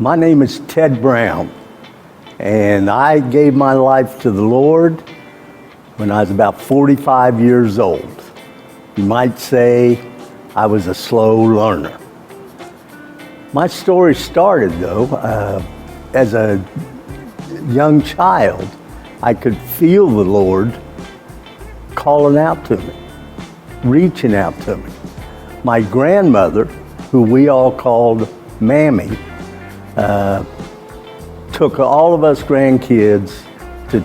My name is Ted Brown, and I gave my life to the Lord when I was about 45 years old. You might say I was a slow learner. My story started, though, as a young child. I could feel the Lord calling out to me, reaching out to me. My grandmother, who we all called Mammy, took all of us grandkids to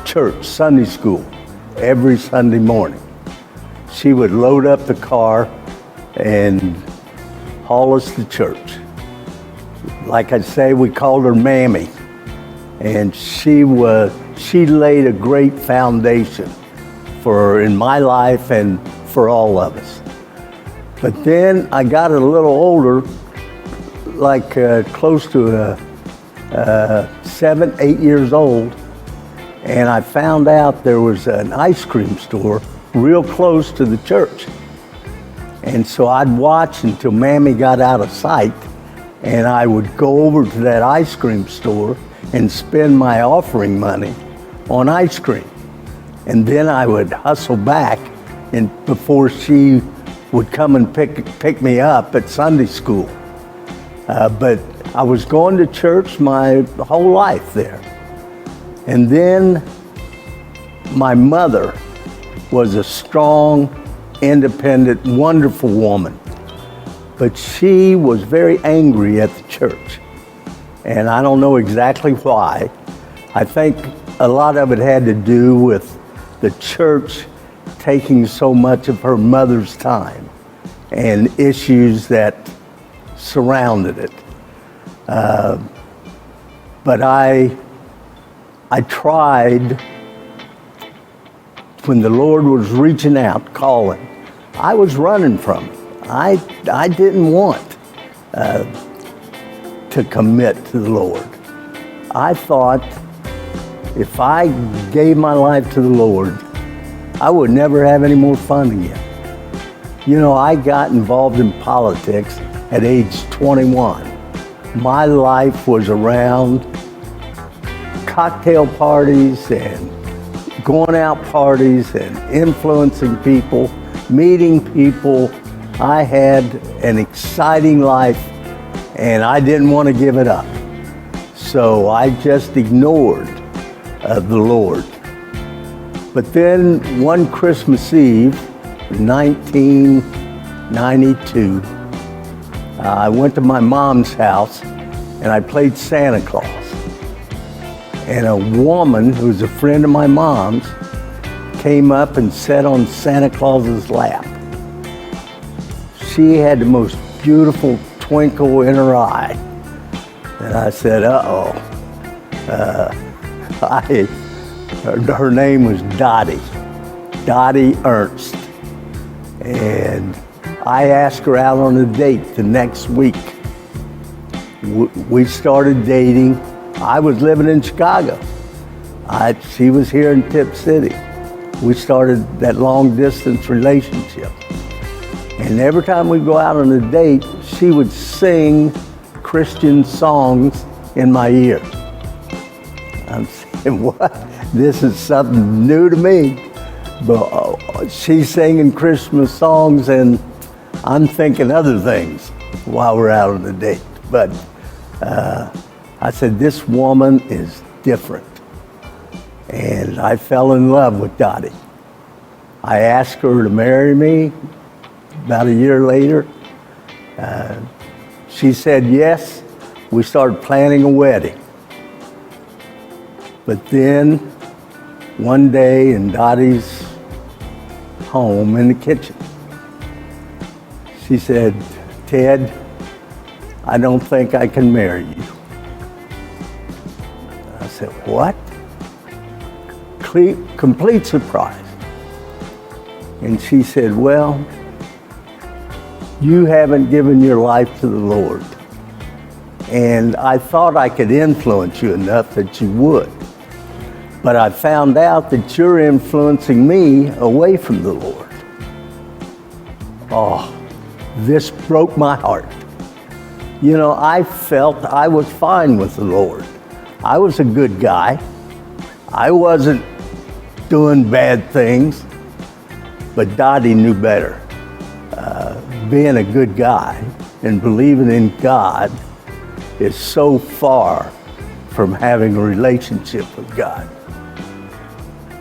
church, Sunday school, every Sunday morning. She would load up the car and haul us to church. Like I say, we called her Mammy, and she laid a great foundation in my life and for all of us. But then I got a little older, like close to 7, 8 years old, and I found out there was an ice cream store real close to the church. And so I'd watch until Mammy got out of sight, and I would go over to that ice cream store and spend my offering money on ice cream. And then I would hustle back and before she would come and pick me up at Sunday school. But I was going to church my whole life there. And then my mother was a strong, independent, wonderful woman. But she was very angry at the church. And I don't know exactly why. I think a lot of it had to do with the church taking so much of her mother's time and issues that surrounded it. But I tried, when the Lord was reaching out, calling, I was running from it. I didn't want to commit to the Lord. I thought if I gave my life to the Lord, I would never have any more fun again. You know, I got involved in politics at age 21. My life was around cocktail parties and going out parties and influencing people, meeting people. I had an exciting life and I didn't want to give it up. So I just ignored the Lord. But then one Christmas Eve, 1992, I went to my mom's house and I played Santa Claus. And a woman who was a friend of my mom's came up and sat on Santa Claus's lap. She had the most beautiful twinkle in her eye. And I said, her name was Dottie Ernst. And I asked her out on a date the next week. We started dating. I was living in Chicago. She was here in Tip City. We started that long distance relationship. And every time we go out on a date, she would sing Christian songs in my ear. I'm saying, what? This is something new to me. But she's singing Christmas songs and I'm thinking other things while we're out on a date. But I said, this woman is different. And I fell in love with Dottie. I asked her to marry me about a year later. She said yes. We started planning a wedding. But then one day in Dottie's home in the kitchen, she said, Ted, I don't think I can marry you. I said, what? Complete surprise. And she said, well, you haven't given your life to the Lord. And I thought I could influence you enough that you would. But I found out that you're influencing me away from the Lord. Oh, this broke my heart. You know, I felt I was fine with the Lord. I was a good guy. I wasn't doing bad things, but Dottie knew better. Being a good guy and believing in God is so far from having a relationship with God.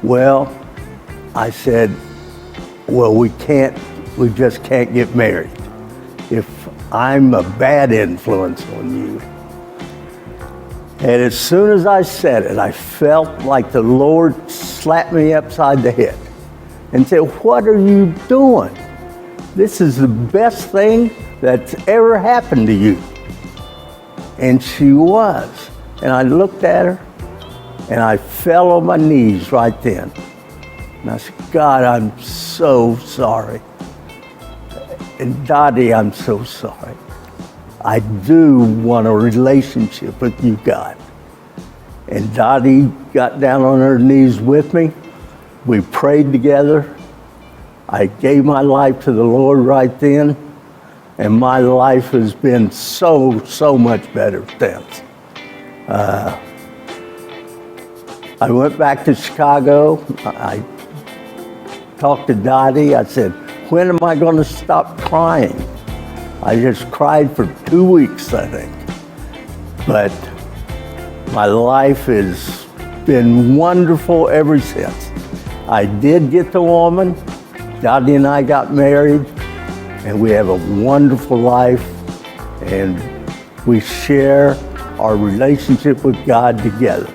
Well, I said, well, we just can't get married if I'm a bad influence on you. And as soon as I said it, I felt like the Lord slapped me upside the head and said, what are you doing? This is the best thing that's ever happened to you. And she was. And I looked at her and I fell on my knees right then. And I said, God, I'm so sorry. And Dottie, I'm so sorry. I do want a relationship with you, God. And Dottie got down on her knees with me. We prayed together. I gave my life to the Lord right then. And my life has been so much better since. I went back to Chicago. I talked to Dottie. I said, when am I going to stop crying? I just cried for 2 weeks, I think. But my life has been wonderful ever since. I did get the woman. Dottie and I got married, and we have a wonderful life, and we share our relationship with God together.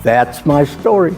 That's my story.